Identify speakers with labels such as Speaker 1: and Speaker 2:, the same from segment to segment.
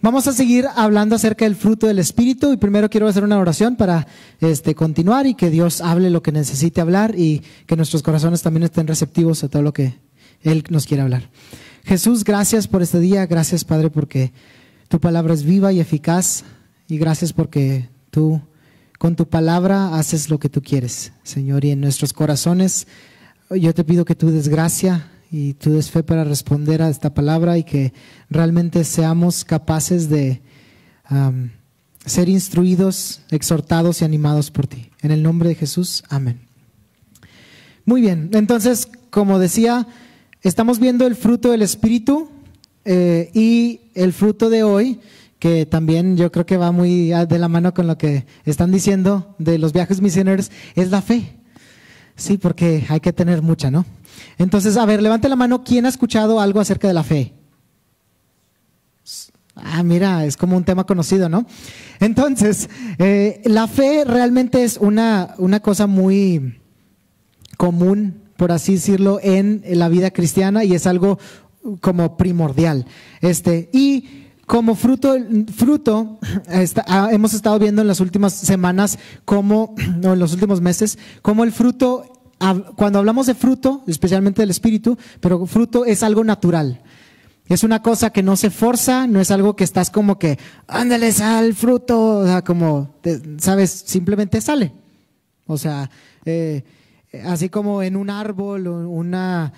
Speaker 1: Vamos a seguir hablando acerca del fruto del Espíritu y primero quiero hacer una oración para continuar y que Dios hable lo que necesite hablar y que nuestros corazones también estén receptivos a todo lo que Él nos quiere hablar. Jesús, gracias por este día, gracias Padre porque tu palabra es viva y eficaz y gracias porque tú con tu palabra haces lo que tú quieres, Señor, y en nuestros corazones yo te pido que tú des gracia y tú des fe para responder a esta palabra y que realmente seamos capaces de ser instruidos, exhortados y animados por ti. En el nombre de Jesús, amén. Muy bien, entonces, como decía, estamos viendo el fruto del Espíritu y el fruto de hoy, que también yo creo que va muy de la mano con lo que están diciendo de los viajes misioneros, es la fe. Sí, porque hay que tener mucha, ¿no? Entonces, a ver, levante la mano, ¿quién ha escuchado algo acerca de la fe? Ah, mira, es como un tema conocido, ¿no? Entonces, la fe realmente es una cosa muy común, por así decirlo, en la vida cristiana y es algo como primordial. Y como fruto hemos estado viendo en las últimas semanas, o en los últimos meses, cómo el fruto, cuando hablamos de fruto, especialmente del Espíritu, pero fruto es algo natural. Es una cosa que no se forza, no es algo que estás como que, ándale, sal fruto, o sea, como, ¿sabes? Simplemente sale. O sea, así como en un árbol o una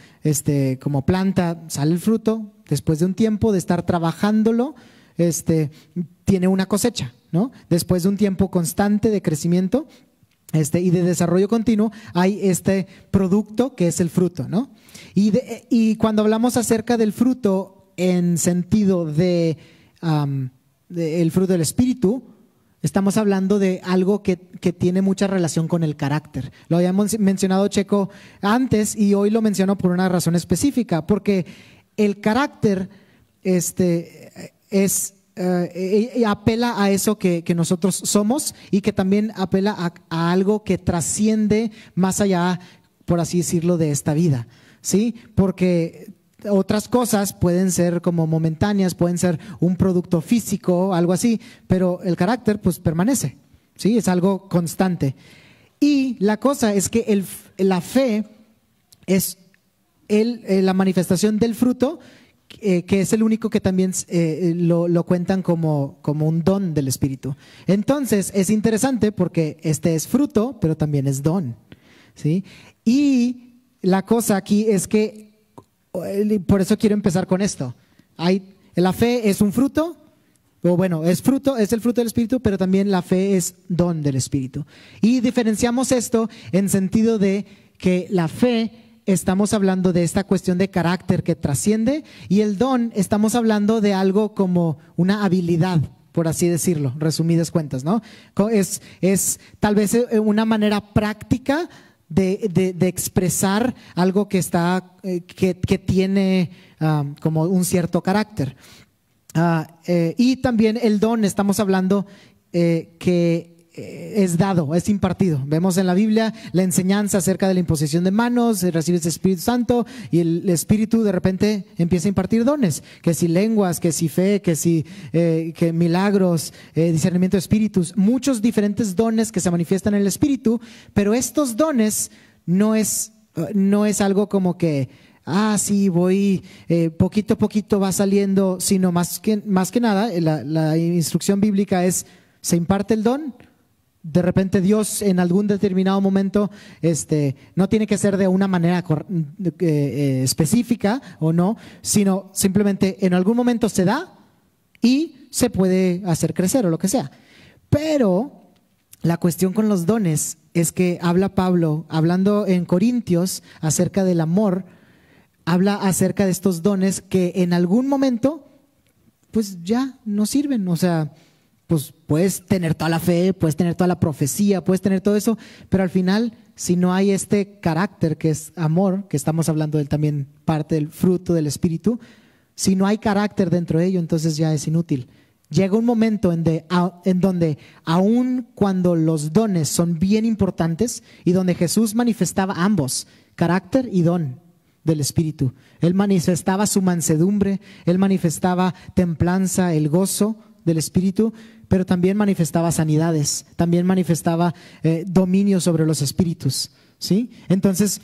Speaker 1: como planta sale el fruto, después de un tiempo de estar trabajándolo, tiene una cosecha, ¿no? Después de un tiempo constante de crecimiento y de desarrollo continuo, hay este producto que es el fruto, ¿no? Y cuando hablamos acerca del fruto en sentido de el fruto del Espíritu, estamos hablando de algo que tiene mucha relación con el carácter. Lo habíamos mencionado Checo antes y hoy lo menciono por una razón específica, porque el carácter apela a eso que nosotros somos y que también apela a algo que trasciende más allá, por así decirlo, de esta vida, ¿sí? Porque otras cosas pueden ser como momentáneas, pueden ser un producto físico, algo así, pero el carácter pues permanece, ¿sí? Es algo constante. Y la cosa es que la fe es la manifestación del fruto, que es el único que también lo cuentan como un don del Espíritu. Entonces es interesante porque es fruto, pero también es don, ¿sí? Y la cosa aquí es que por eso quiero empezar con esto. La fe es un fruto, o bueno, es el fruto del Espíritu, pero también la fe es don del Espíritu. Y diferenciamos esto en sentido de que la fe estamos hablando de esta cuestión de carácter que trasciende y el don estamos hablando de algo como una habilidad, por así decirlo, resumidas cuentas, ¿no? Es tal vez una manera práctica de expresar algo que tiene como un cierto carácter. Y también el don, estamos hablando que es dado, es impartido. Vemos en la Biblia la enseñanza acerca de la imposición de manos, recibes el Espíritu Santo y el Espíritu de repente empieza a impartir dones, que si lenguas, que si fe, que milagros, discernimiento de espíritus, muchos diferentes dones que se manifiestan en el Espíritu, pero estos dones no es algo como que sí, voy poquito a poquito va saliendo, sino más que nada la instrucción bíblica es: se imparte el don. De repente Dios en algún determinado momento, no tiene que ser de una manera específica o no, sino simplemente en algún momento se da y se puede hacer crecer o lo que sea. Pero la cuestión con los dones es que habla Pablo, hablando en Corintios acerca del amor, habla acerca de estos dones que en algún momento pues ya no sirven, o sea, pues puedes tener toda la fe, puedes tener toda la profecía, puedes tener todo eso, pero al final, si no hay este carácter que es amor, que estamos hablando del también parte del fruto del Espíritu, si no hay carácter dentro de ello, entonces ya es inútil. Llega un momento en donde aun cuando los dones son bien importantes y donde Jesús manifestaba ambos, carácter y don, del Espíritu. Él manifestaba su mansedumbre, él manifestaba templanza, el gozo del Espíritu, pero también manifestaba sanidades, también manifestaba dominio sobre los espíritus, ¿sí? Entonces,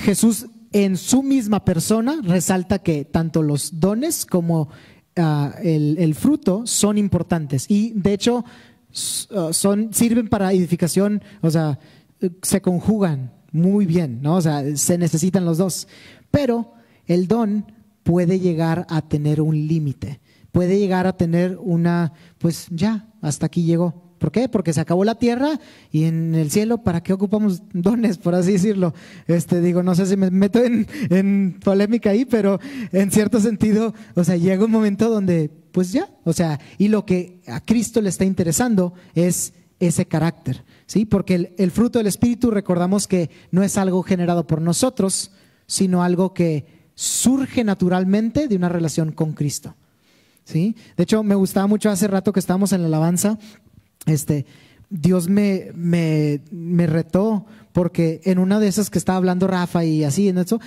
Speaker 1: Jesús en su misma persona resalta que tanto los dones como el fruto son importantes y de hecho sirven para edificación, o sea, se conjugan muy bien, ¿no? O sea, se necesitan los dos, pero el don puede llegar a tener un límite, puede llegar a tener pues ya, hasta aquí llegó. ¿Por qué? Porque se acabó la tierra y en el cielo, ¿para qué ocupamos dones, por así decirlo? Digo, no sé si me meto en polémica ahí, pero en cierto sentido, o sea, llega un momento donde, pues ya, o sea, y lo que a Cristo le está interesando es ese carácter, ¿sí? Porque el fruto del Espíritu, recordamos que no es algo generado por nosotros, sino algo que surge naturalmente de una relación con Cristo, ¿sí? De hecho, me gustaba mucho hace rato que estábamos en la alabanza. Dios me retó porque en una de esas que estaba hablando Rafa y así en eso,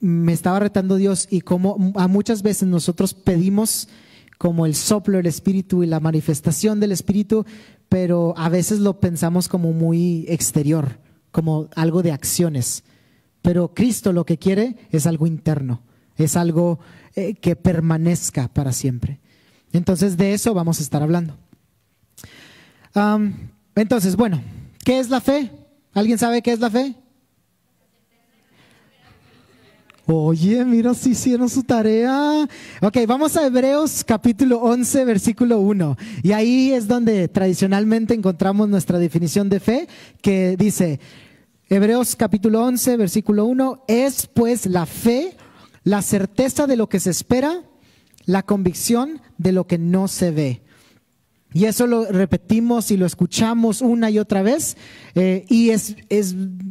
Speaker 1: me estaba retando Dios y como a muchas veces nosotros pedimos como el soplo del Espíritu y la manifestación del Espíritu, pero a veces lo pensamos como muy exterior, como algo de acciones. Pero Cristo lo que quiere es algo interno, es algo que permanezca para siempre. Entonces de eso vamos a estar hablando. Entonces, bueno, ¿qué es la fe? ¿Alguien sabe qué es la fe? Oye, mira, si hicieron su tarea. Ok, vamos a Hebreos capítulo 11, versículo 1. Y ahí es donde tradicionalmente encontramos nuestra definición de fe, que dice, Hebreos capítulo 11, versículo 1, es pues la fe, la certeza de lo que se espera, la convicción de lo que no se ve. Y eso lo repetimos y lo escuchamos una y otra vez, y es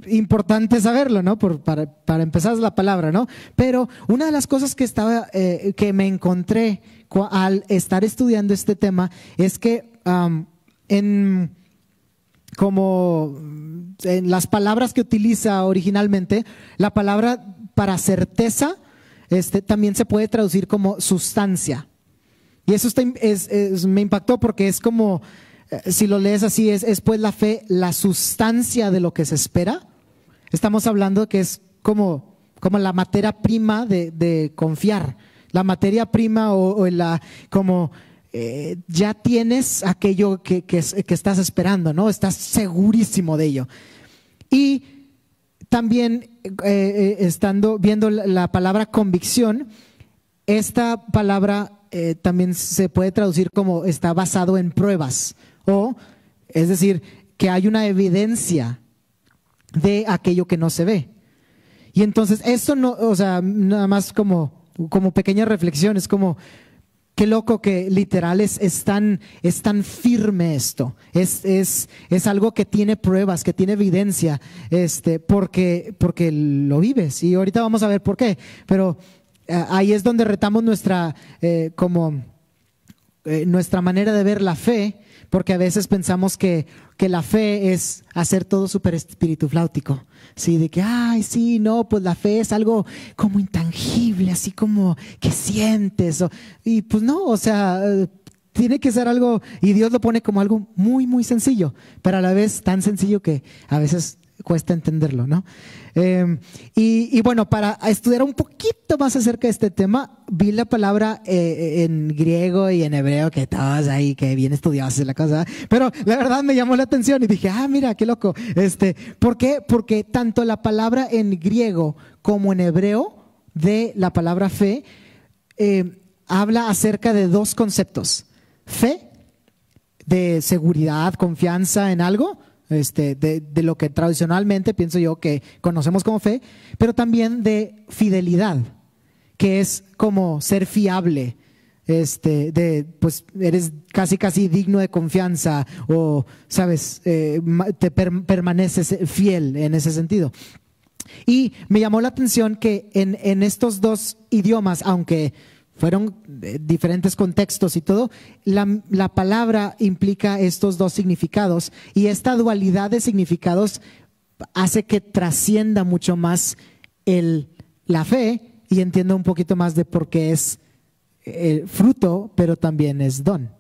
Speaker 1: importante saberlo, ¿no? Para empezar la palabra, ¿no? Pero una de las cosas que me encontré al estar estudiando este tema es que en las palabras que utiliza originalmente, la palabra para certeza también se puede traducir como sustancia. Y eso me impactó porque es como, si lo lees así, es pues la fe, la sustancia de lo que se espera. Estamos hablando que es como la materia prima de confiar. La materia prima ya tienes aquello que estás esperando, ¿no? Estás segurísimo de ello. Y también estando viendo la palabra convicción, esta palabra también se puede traducir como está basado en pruebas, es decir, que hay una evidencia de aquello que no se ve. Y entonces eso no, o sea, nada más como pequeña reflexión, es como qué loco que literal es tan firme esto, es algo que tiene pruebas, que tiene evidencia, porque lo vives, y ahorita vamos a ver por qué, pero ahí es donde retamos nuestra manera de ver la fe, porque a veces pensamos que la fe es hacer todo súper espirituafláutico, ¿sí? De que, ay, sí, no, pues la fe es algo como intangible, así como que sientes, y pues no, o sea, tiene que ser algo, y Dios lo pone como algo muy, muy sencillo, pero a la vez tan sencillo que a veces cuesta entenderlo, ¿no? Y bueno, para estudiar un poquito más acerca de este tema, vi la palabra en griego y en hebreo, que todos ahí, que bien estudiados es la cosa, pero la verdad me llamó la atención y dije, mira, qué loco. ¿Por qué? Porque tanto la palabra en griego como en hebreo de la palabra fe habla acerca de dos conceptos: fe, de seguridad, confianza en algo, de lo que tradicionalmente pienso yo que conocemos como fe, pero también de fidelidad, que es como ser fiable, pues eres casi digno de confianza, o sabes, permaneces fiel en ese sentido. Y me llamó la atención que en estos dos idiomas, aunque fueron diferentes contextos y todo, la palabra implica estos dos significados, y esta dualidad de significados hace que trascienda mucho más la fe y entienda un poquito más de por qué es fruto, pero también es don,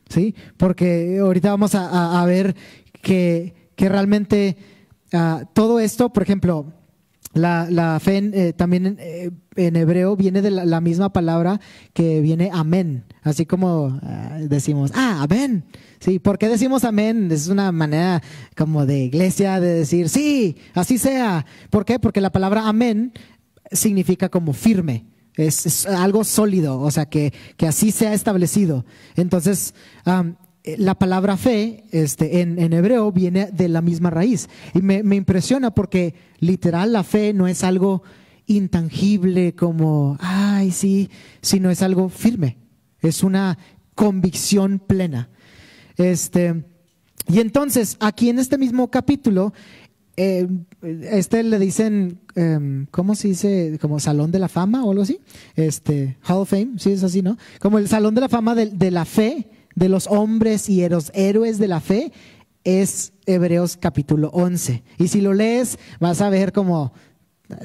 Speaker 1: ¿sí? Porque ahorita vamos a ver que realmente todo esto, por ejemplo, la fe también en hebreo viene de la misma palabra que viene amén, así como decimos, amén. Sí, ¿por qué decimos amén? Es una manera como de iglesia de decir, sí, así sea. ¿Por qué? Porque la palabra amén significa como firme. Es algo sólido, o sea, que así sea establecido. Entonces, la palabra fe en hebreo viene de la misma raíz. Y me impresiona porque literal la fe no es algo intangible como, ay, sí, sino es algo firme. Es una convicción plena. Y entonces, aquí en este mismo capítulo, le dicen, ¿cómo se dice? Como Salón de la Fama o algo así. Hall of Fame, sí es así, ¿no? Como el Salón de la Fama de la fe, de los hombres y los héroes de la fe, es Hebreos capítulo 11. Y si lo lees, vas a ver como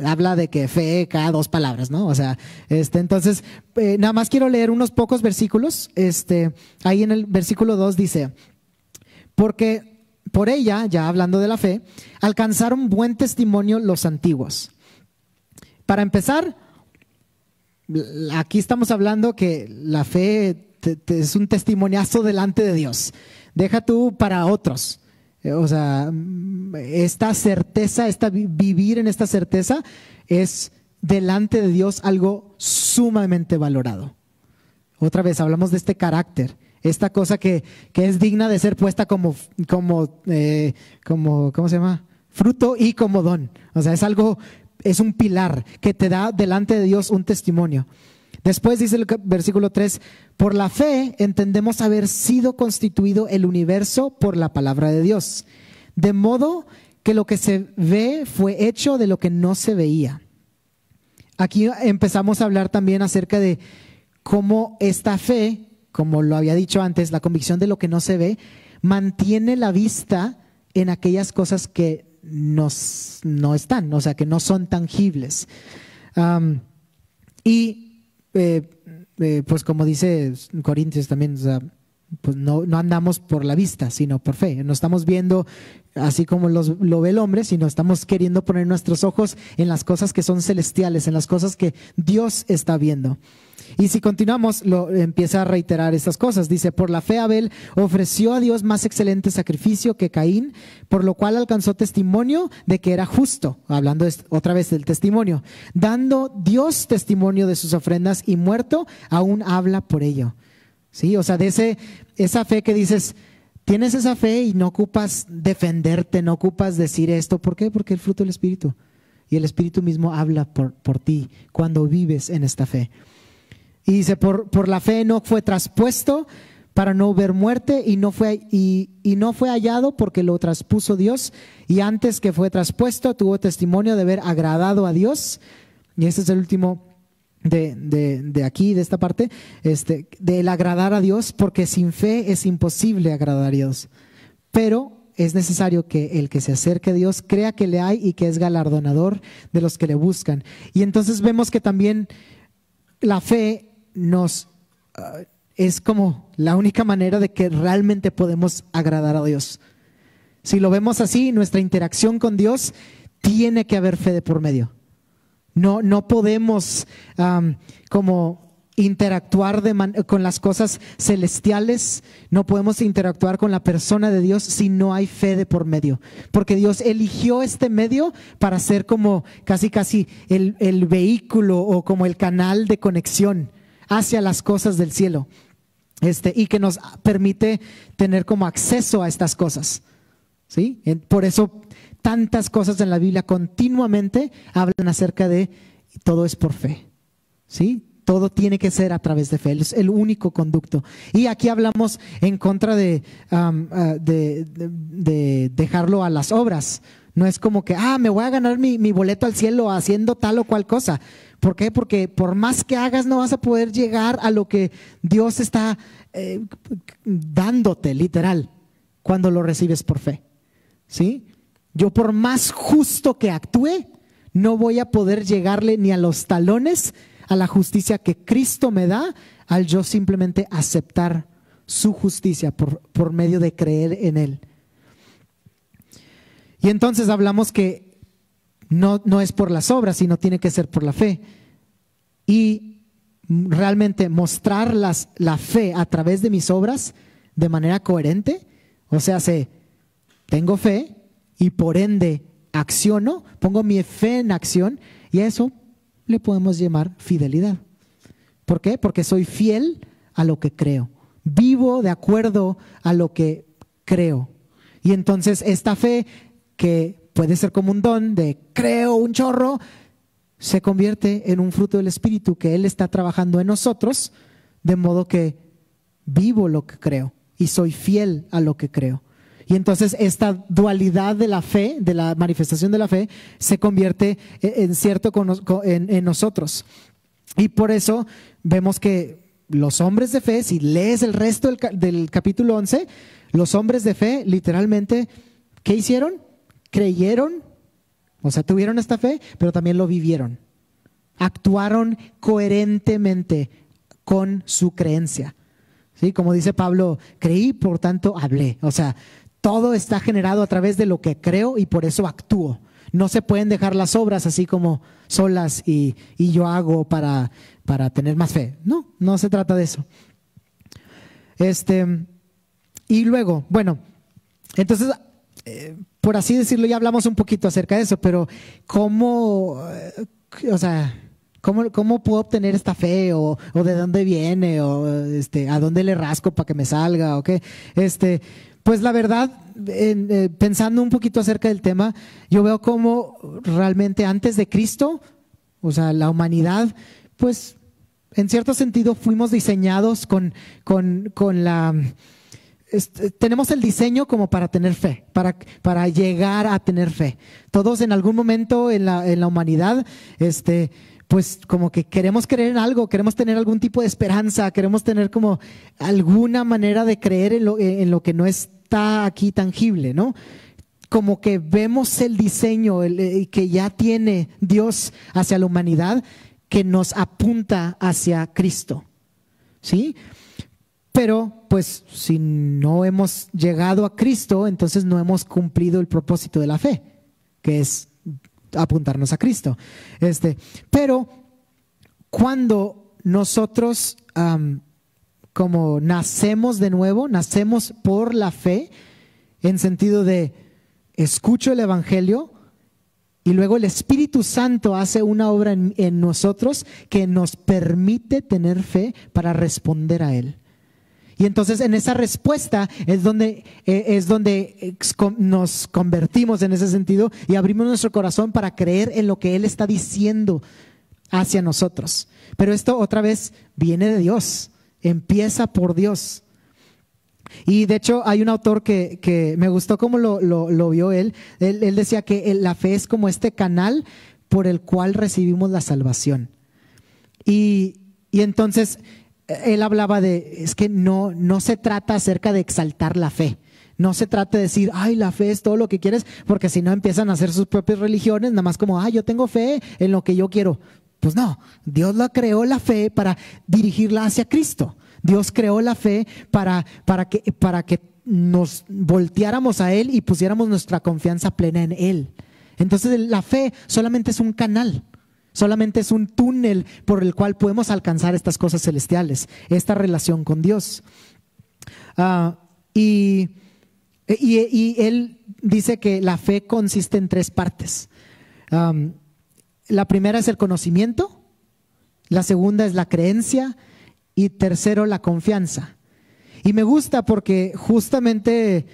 Speaker 1: habla de que fe cada 2 palabras, ¿no? O sea, entonces, nada más quiero leer unos pocos versículos. Ahí en el versículo 2 dice, porque por ella, ya hablando de la fe, alcanzaron buen testimonio los antiguos. Para empezar, aquí estamos hablando que la fe es un testimoniazo delante de Dios. Deja tú para otros. O sea, esta certeza, vivir en esta certeza es delante de Dios algo sumamente valorado. Otra vez hablamos de este carácter, esta cosa que es digna de ser puesta como ¿cómo se llama? Fruto y como don. O sea, es un pilar que te da delante de Dios un testimonio. Después dice el versículo 3, por la fe entendemos haber sido constituido el universo por la palabra de Dios, de modo que lo que se ve fue hecho de lo que no se veía. Aquí empezamos a hablar también acerca de cómo esta fe, como lo había dicho antes, la convicción de lo que no se ve, mantiene la vista en aquellas cosas que no están, o sea, que no son tangibles. Pues como dice Corintios también, o sea, pues no andamos por la vista, sino por fe. No estamos viendo así como lo ve el hombre, sino estamos queriendo poner nuestros ojos en las cosas que son celestiales, en las cosas que Dios está viendo. Y si continuamos, empieza a reiterar estas cosas. Dice, por la fe Abel ofreció a Dios más excelente sacrificio que Caín, por lo cual alcanzó testimonio de que era justo. Hablando otra vez del testimonio. Dando Dios testimonio de sus ofrendas y muerto, aún habla por ello. ¿Sí? O sea, de esa fe que dices, tienes esa fe y no ocupas defenderte, no ocupas decir esto. ¿Por qué? Porque el fruto del Espíritu. Y el Espíritu mismo habla por ti cuando vives en esta fe. Y dice, por la fe no fue traspuesto para no ver muerte y no fue hallado porque lo traspuso Dios. Y antes que fue traspuesto tuvo testimonio de haber agradado a Dios. Y este es el último de aquí, de esta parte, del agradar a Dios, porque sin fe es imposible agradar a Dios. Pero es necesario que el que se acerque a Dios crea que le hay y que es galardonador de los que le buscan. Y entonces vemos que también la fe es como la única manera de que realmente podemos agradar a Dios. Si lo vemos así, nuestra interacción con Dios tiene que haber fe de por medio. No podemos como interactuar con las cosas celestiales, no podemos interactuar con la persona de Dios si no hay fe de por medio, porque Dios eligió este medio para ser como casi el vehículo o como el canal de conexión hacia las cosas del cielo, y que nos permite tener como acceso a estas cosas, ¿sí? Por eso tantas cosas en la Biblia continuamente hablan acerca de todo es por fe, ¿sí? Todo tiene que ser a través de fe, es el único conducto. Y aquí hablamos en contra de dejarlo a las obras. No es como que, me voy a ganar mi boleto al cielo haciendo tal o cual cosa. ¿Por qué? Porque por más que hagas no vas a poder llegar a lo que Dios está dándote, literal, cuando lo recibes por fe, ¿sí? yo por más justo que actúe, no voy a poder llegarle ni a los talones a la justicia que Cristo me da al yo simplemente aceptar su justicia por medio de creer en Él. Y entonces hablamos que no es por las obras, sino tiene que ser por la fe. Y realmente mostrar la fe a través de mis obras de manera coherente, o sea, tengo fe y por ende acciono, pongo mi fe en acción, y a eso le podemos llamar fidelidad. ¿Por qué? Porque soy fiel a lo que creo, vivo de acuerdo a lo que creo. Y entonces esta fe, que puede ser como un don de creo un chorro, se convierte en un fruto del Espíritu que Él está trabajando en nosotros, de modo que vivo lo que creo y soy fiel a lo que creo. Y entonces esta dualidad de la fe, de la manifestación de la fe, se convierte en cierto en nosotros. Y por eso vemos que los hombres de fe, si lees el resto del capítulo 11, los hombres de fe literalmente, ¿qué hicieron? Creyeron, o sea, tuvieron esta fe, pero también lo vivieron. Actuaron coherentemente con su creencia. ¿Sí? Como dice Pablo, creí, por tanto hablé. O sea, todo está generado a través de lo que creo y por eso actúo. No se pueden dejar las obras así como solas y yo hago para tener más fe. No se trata de eso. Y luego, bueno, entonces, por así decirlo, ya hablamos un poquito acerca de eso, pero ¿cómo puedo obtener esta fe? ¿O de dónde viene? ¿O a dónde le rasco para que me salga? ¿O qué? Pues la verdad, pensando un poquito acerca del tema, yo veo cómo realmente antes de Cristo, o sea, la humanidad, pues en cierto sentido fuimos diseñados con la... tenemos el diseño como para tener fe, para llegar a tener fe. Todos en algún momento en la humanidad, pues como que queremos creer en algo, queremos tener algún tipo de esperanza, queremos tener como alguna manera de creer en lo que no está aquí tangible, ¿no? Como que vemos el diseño que ya tiene Dios hacia la humanidad, que nos apunta hacia Cristo, ¿sí? Pero pues si no hemos llegado a Cristo, entonces no hemos cumplido el propósito de la fe, que es apuntarnos a Cristo. Pero cuando nosotros como nacemos de nuevo, nacemos por la fe, en sentido de escucho el Evangelio y luego el Espíritu Santo hace una obra en nosotros que nos permite tener fe para responder a Él. Y entonces en esa respuesta es donde nos convertimos en ese sentido y abrimos nuestro corazón para creer en lo que Él está diciendo hacia nosotros. Pero esto otra vez viene de Dios, empieza por Dios. Y de hecho hay un autor que me gustó cómo lo vio él. Él decía que la fe es como este canal por el cual recibimos la salvación. Y entonces él hablaba es que no se trata acerca de exaltar la fe. No se trata de decir, ay, la fe es todo lo que quieres, porque si no empiezan a hacer sus propias religiones, nada más como, ay, yo tengo fe en lo que yo quiero. Pues no, Dios la creó la fe para dirigirla hacia Cristo. Dios creó la fe para que nos volteáramos a Él y pusiéramos nuestra confianza plena en Él. Entonces la fe solamente es un canal. Solamente es un túnel por el cual podemos alcanzar estas cosas celestiales, esta relación con Dios. Y él dice que la fe consiste en 3 partes. La primera es el conocimiento, la segunda es la creencia y tercero la confianza. Y me gusta porque justamente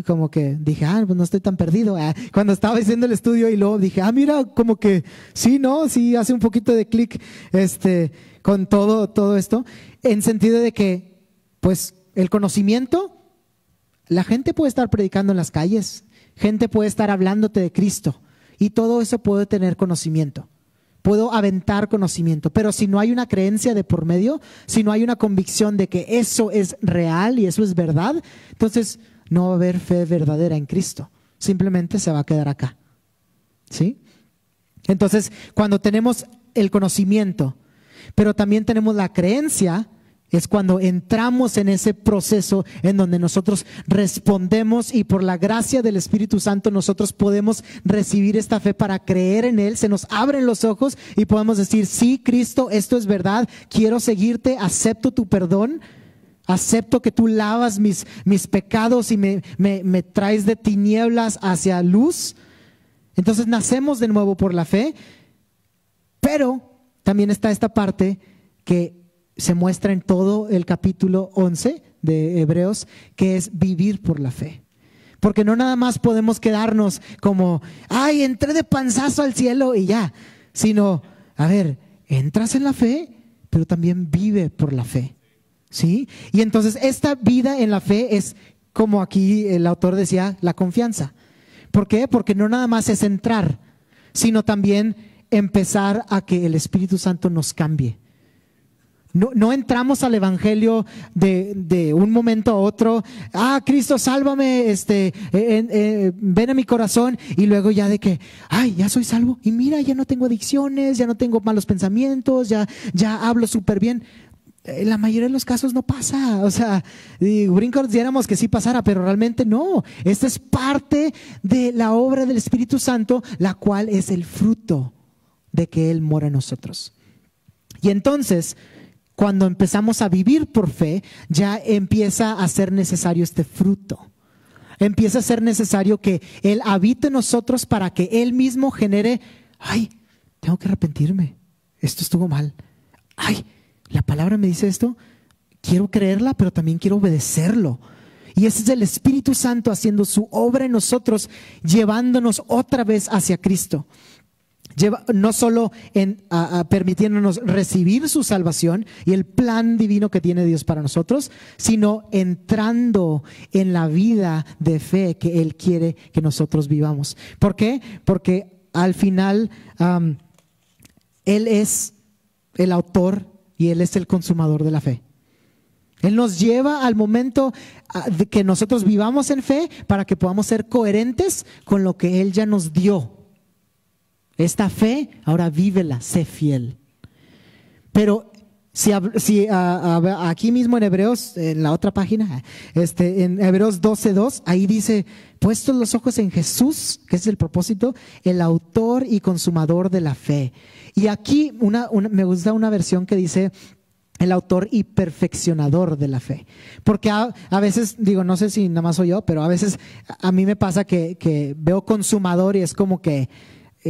Speaker 1: como que dije, pues no estoy tan perdido. Cuando estaba haciendo el estudio y luego dije, mira, como que sí, ¿no? Sí hace un poquito de clic con todo esto, en sentido de que pues el conocimiento, la gente puede estar predicando en las calles, gente puede estar hablándote de Cristo y todo eso puede tener conocimiento. Puedo aventar conocimiento, pero si no hay una creencia de por medio, si no hay una convicción de que eso es real y eso es verdad, entonces no va a haber fe verdadera en Cristo. simplemente se va a quedar acá. ¿Sí? Entonces, cuando tenemos el conocimiento, pero también tenemos la creencia, es cuando entramos en ese proceso en donde nosotros respondemos y por la gracia del Espíritu Santo nosotros podemos recibir esta fe para creer en Él. Se nos abren los ojos y podemos decir, sí, Cristo, esto es verdad, quiero seguirte, acepto tu perdón, acepto que tú lavas mis pecados y me traes de tinieblas hacia luz. Entonces nacemos de nuevo por la fe, pero también está esta parte que se muestra en todo el capítulo 11 de Hebreos, que es vivir por la fe. Porque no nada más podemos quedarnos como, ay, entré de panzazo al cielo y ya, sino, a ver, entras en la fe, pero también vive por la fe, ¿sí? Y entonces esta vida en la fe es, como aquí el autor decía, la confianza. ¿Por qué? Porque no nada más es entrar, sino también empezar a que el Espíritu Santo nos cambie. No entramos al evangelio de un momento a otro. Cristo, sálvame, ven a mi corazón, y luego ya de que, ya soy salvo y mira, ya no tengo adicciones, ya no tengo malos pensamientos, ya hablo súper bien. En la mayoría de los casos no pasa. O sea, brincos diéramos que sí pasara, pero realmente no. Esta es parte de la obra del Espíritu Santo, la cual es el fruto de que Él mora en nosotros. Y entonces, cuando empezamos a vivir por fe, ya empieza a ser necesario este fruto. Empieza a ser necesario que Él habite en nosotros para que Él mismo genere, tengo que arrepentirme, esto estuvo mal. La palabra me dice esto, quiero creerla, pero también quiero obedecerlo. Y ese es el Espíritu Santo haciendo su obra en nosotros, llevándonos otra vez hacia Cristo. No solo permitiéndonos recibir su salvación y el plan divino que tiene Dios para nosotros, sino entrando en la vida de fe que Él quiere que nosotros vivamos. ¿Por qué? Porque al final Él es el autor y Él es el consumador de la fe. Él nos lleva al momento de que nosotros vivamos en fe para que podamos ser coherentes con lo que Él ya nos dio. Esta fe, ahora vívela, sé fiel. Pero si aquí mismo en Hebreos, en la otra página, en Hebreos 12:2, ahí dice, puestos los ojos en Jesús, que es el propósito, el autor y consumador de la fe. Y aquí me gusta una versión que dice, el autor y perfeccionador de la fe. Porque a veces, no sé si nada más soy yo, pero a veces a mí me pasa que veo consumador y es como que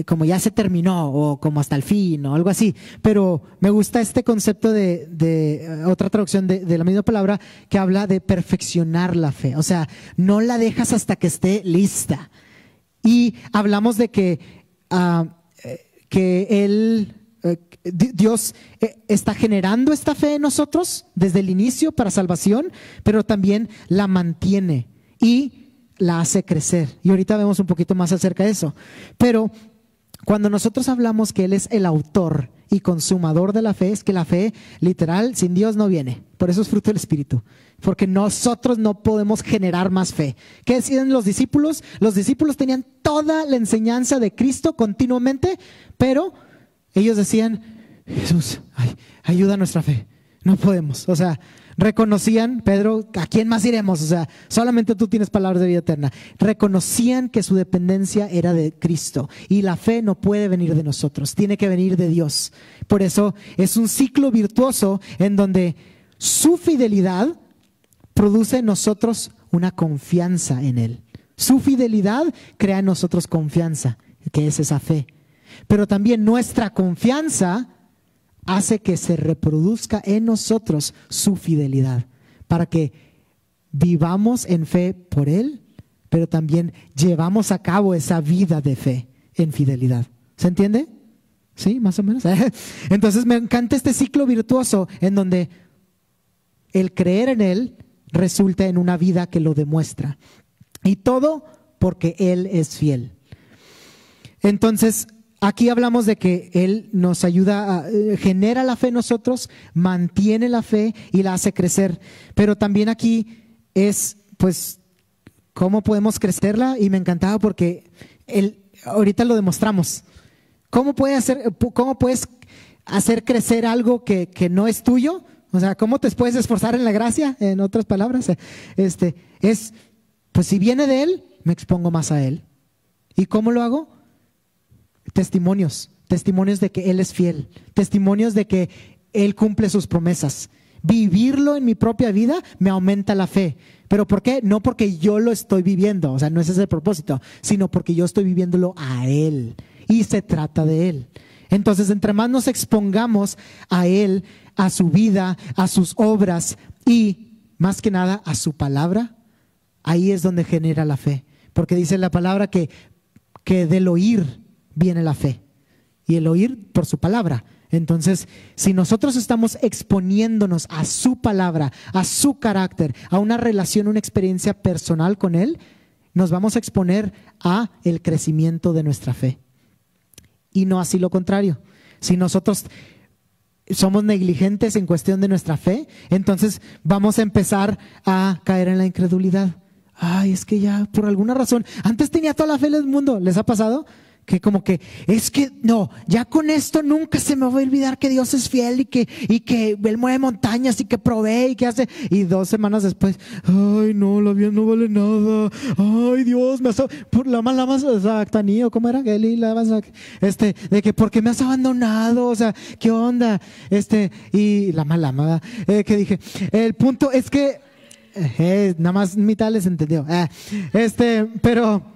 Speaker 1: como ya se terminó o como hasta el fin o algo así, pero me gusta este concepto de otra traducción de la misma palabra que habla de perfeccionar la fe, o sea, no la dejas hasta que esté lista. Y hablamos de que Dios está generando esta fe en nosotros desde el inicio para salvación, pero también la mantiene y la hace crecer. Y ahorita vemos un poquito más acerca de eso, pero cuando nosotros hablamos que Él es el autor y consumador de la fe, es que la fe literal sin Dios no viene. Por eso es fruto del Espíritu, porque nosotros no podemos generar más fe. ¿Qué decían los discípulos? Los discípulos tenían toda la enseñanza de Cristo continuamente, pero ellos decían, Jesús, ayuda a nuestra fe. No podemos, o sea, reconocían, Pedro, ¿a quién más iremos? O sea, solamente tú tienes palabras de vida eterna. Reconocían que su dependencia era de Cristo y la fe no puede venir de nosotros, tiene que venir de Dios. Por eso es un ciclo virtuoso en donde su fidelidad produce en nosotros una confianza en Él. Su fidelidad crea en nosotros confianza, que es esa fe. Pero también nuestra confianza hace que se reproduzca en nosotros su fidelidad, para que vivamos en fe por Él, pero también llevamos a cabo esa vida de fe en fidelidad. ¿Se entiende? ¿Sí? Más o menos. Entonces me encanta este ciclo virtuoso en donde el creer en Él resulta en una vida que lo demuestra. Y todo porque Él es fiel. Entonces, aquí hablamos de que Él nos ayuda, genera la fe en nosotros, mantiene la fe y la hace crecer. Pero también aquí es, pues, ¿Cómo podemos crecerla? Y me encantaba porque ahorita lo demostramos. ¿Cómo puedes hacer crecer algo que no es tuyo? O sea, ¿cómo te puedes esforzar en la gracia? En otras palabras, pues si viene de Él, me expongo más a Él. ¿Y cómo lo hago? Testimonios de que Él es fiel, testimonios de que Él cumple sus promesas. Vivirlo en mi propia vida me aumenta la fe. ¿Pero por qué? No porque yo lo estoy viviendo, o sea, no ese es el propósito, sino porque yo estoy viviéndolo a Él y se trata de Él. Entonces, entre más nos expongamos a Él, a su vida, a sus obras y más que nada a su palabra, ahí es donde genera la fe. Porque dice la palabra que del oír viene la fe y el oír por su palabra. Entonces, si nosotros estamos exponiéndonos a su palabra, a su carácter, a una relación, una experiencia personal con Él, nos vamos a exponer a el crecimiento de nuestra fe. Y no así lo contrario. Si nosotros somos negligentes en cuestión de nuestra fe, entonces vamos a empezar a caer en la incredulidad. Ay, es que ya por alguna razón, antes tenía toda la fe del mundo. ¿Les ha pasado? Que como que, es que no, ya con esto nunca se me va a olvidar que Dios es fiel y que Él mueve montañas y que provee y que hace. Y 2 semanas después, ay no, la vida no vale nada. Ay Dios, por la más Actanía, ¿cómo era? De que ¿por qué me has abandonado? O sea, ¿qué onda? Y la malama, que dije, el punto es que, nada más mitad les entendió. Pero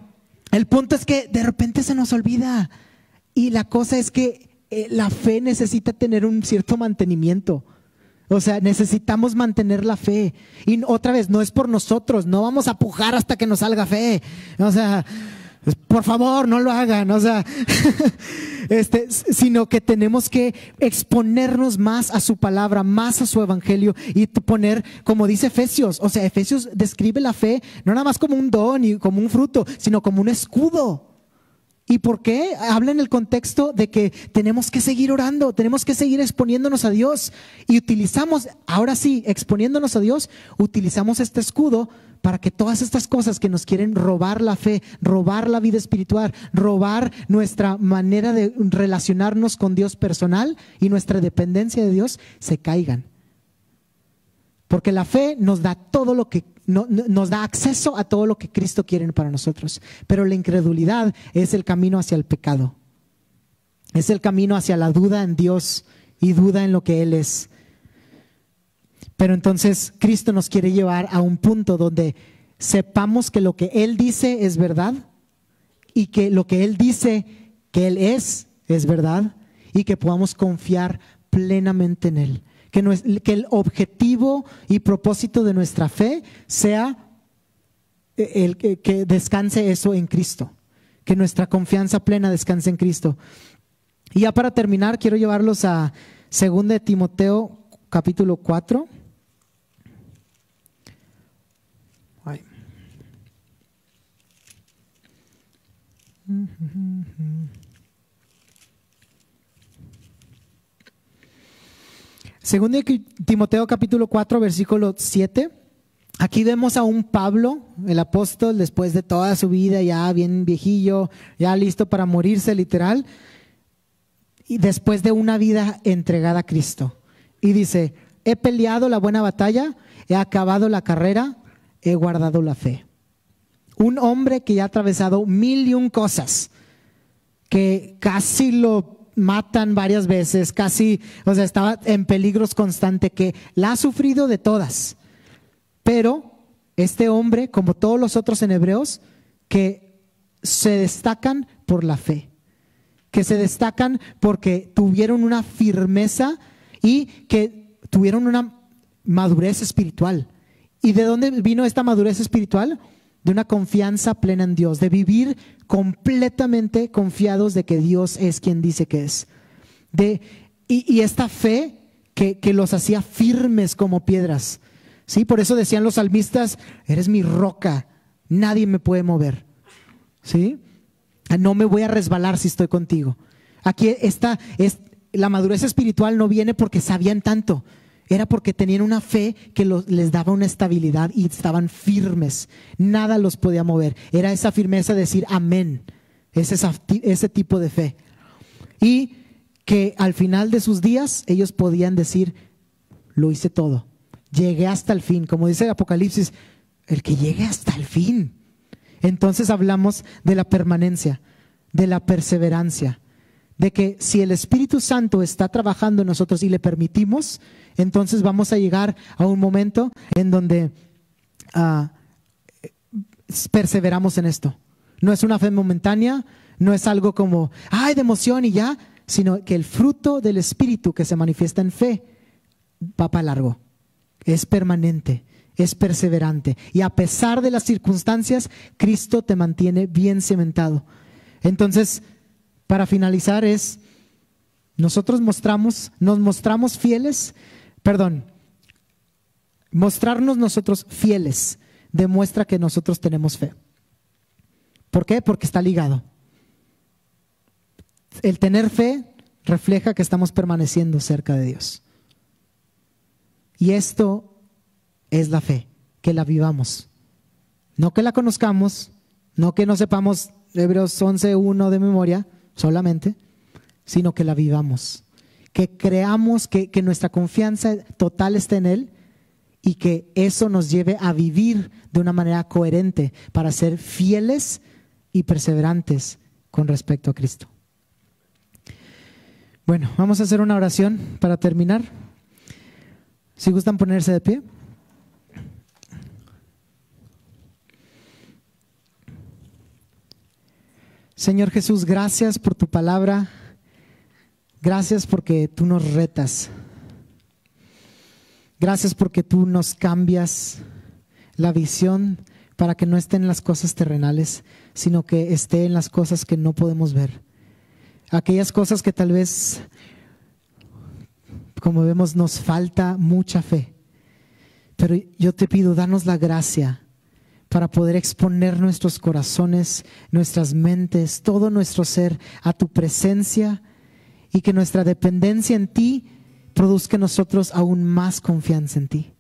Speaker 1: el punto es que de repente se nos olvida. Y la cosa es que la fe necesita tener un cierto mantenimiento. O sea, necesitamos mantener la fe. Y otra vez, no es por nosotros. No vamos a pujar hasta que nos salga fe. O sea, por favor, no lo hagan. O sea, sino que tenemos que exponernos más a su palabra, más a su evangelio y poner, como dice Efesios. O sea, Efesios describe la fe no nada más como un don y como un fruto, sino como un escudo. ¿Y por qué? Habla en el contexto de que tenemos que seguir orando, tenemos que seguir exponiéndonos a Dios. Y utilizamos, ahora sí, exponiéndonos a Dios, utilizamos este escudo para que todas estas cosas que nos quieren robar la fe, robar la vida espiritual, robar nuestra manera de relacionarnos con Dios personal y nuestra dependencia de Dios, se caigan. Porque la fe nos da todo lo que nos da acceso a todo lo que Cristo quiere para nosotros. Pero la incredulidad es el camino hacia el pecado. Es el camino hacia la duda en Dios y duda en lo que Él es. Pero entonces Cristo nos quiere llevar a un punto donde sepamos que lo que Él dice es verdad y que lo que Él dice que Él es verdad y que podamos confiar plenamente en Él. Que el objetivo y propósito de nuestra fe sea que descanse eso en Cristo, que nuestra confianza plena descanse en Cristo. Y ya para terminar, quiero llevarlos a 2 de Timoteo capítulo 4. Ay. Segundo de Timoteo capítulo 4 versículo 7. Aquí vemos a un Pablo, el apóstol, después de toda su vida ya bien viejillo, ya listo para morirse literal, y después de una vida entregada a Cristo. Y dice, he peleado la buena batalla, he acabado la carrera, he guardado la fe. Un hombre que ya ha atravesado 1001 cosas, que casi lo matan varias veces, casi, o sea, estaba en peligros constante, que la ha sufrido de todas. Pero este hombre, como todos los otros en Hebreos, que se destacan por la fe, que se destacan porque tuvieron una firmeza y que tuvieron una madurez espiritual. ¿Y de dónde vino esta madurez espiritual? De una confianza plena en Dios, de vivir completamente confiados de que Dios es quien dice que es. Y esta fe que los hacía firmes como piedras. ¿Sí? Por eso decían los salmistas, eres mi roca, nadie me puede mover. ¿Sí? No me voy a resbalar si estoy contigo. Aquí la madurez espiritual no viene porque sabían tanto. Era porque tenían una fe que les daba una estabilidad y estaban firmes. Nada los podía mover. Era esa firmeza de decir amén. Es ese tipo de fe. Y que al final de sus días ellos podían decir, lo hice todo. Llegué hasta el fin. Como dice Apocalipsis, el que llegue hasta el fin. Entonces hablamos de la permanencia, de la perseverancia. De que si el Espíritu Santo está trabajando en nosotros y le permitimos, entonces vamos a llegar a un momento en donde perseveramos en esto. No es una fe momentánea, no es algo como, ay, de emoción y ya, sino que el fruto del Espíritu que se manifiesta en fe va para largo, es permanente, es perseverante. Y a pesar de las circunstancias, Cristo te mantiene bien cimentado. Entonces, para finalizar nosotros nos mostramos fieles, mostrarnos nosotros fieles demuestra que nosotros tenemos fe. ¿Por qué? Porque está ligado. El tener fe refleja que estamos permaneciendo cerca de Dios. Y esto es la fe, que la vivamos. No que la conozcamos, no que no sepamos Hebreos 11:1 de memoria solamente, sino que la vivamos. Que creamos que nuestra confianza total está en Él y que eso nos lleve a vivir de una manera coherente para ser fieles y perseverantes con respecto a Cristo. Bueno, vamos a hacer una oración para terminar. Si gustan ponerse de pie. Señor Jesús, gracias por tu palabra. Gracias porque tú nos retas. Gracias porque tú nos cambias la visión para que no esté en las cosas terrenales, sino que esté en las cosas que no podemos ver. Aquellas cosas que tal vez, como vemos, nos falta mucha fe. Pero yo te pido, danos la gracia para poder exponer nuestros corazones, nuestras mentes, todo nuestro ser a tu presencia y que nuestra dependencia en ti produzca en nosotros aún más confianza en ti.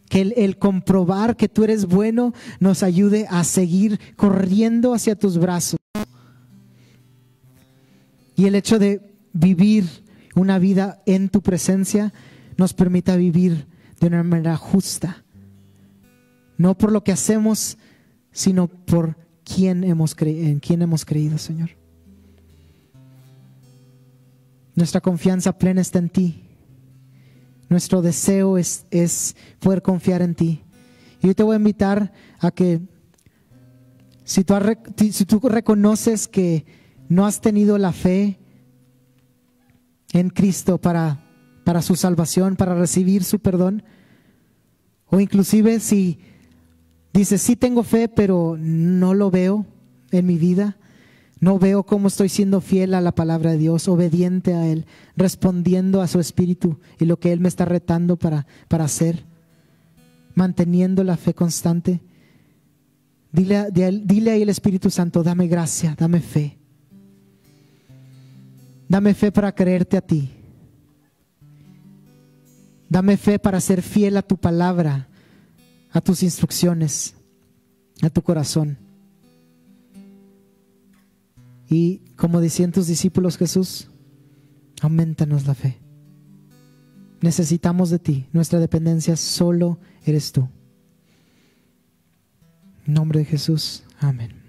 Speaker 1: Que el comprobar que tú eres bueno nos ayude a seguir corriendo hacia tus brazos. Y el hecho de vivir una vida en tu presencia nos permita vivir de una manera justa. No por lo que hacemos, sino por en quién hemos creído, Señor. Nuestra confianza plena está en ti. Nuestro deseo es poder confiar en ti. Y yo te voy a invitar a que si tú reconoces que no has tenido la fe en Cristo para su salvación, para recibir su perdón, o inclusive si dices, sí tengo fe, pero no lo veo en mi vida, no veo cómo estoy siendo fiel a la palabra de Dios, obediente a Él, respondiendo a su Espíritu y lo que Él me está retando para hacer, manteniendo la fe constante. Dile ahí al Espíritu Santo, dame gracia, dame fe. Dame fe para creerte a ti. Dame fe para ser fiel a tu palabra, a tus instrucciones, a tu corazón. Y como decían tus discípulos, Jesús, aumentanos la fe. Necesitamos de ti. Nuestra dependencia solo eres tú. En nombre de Jesús. Amén.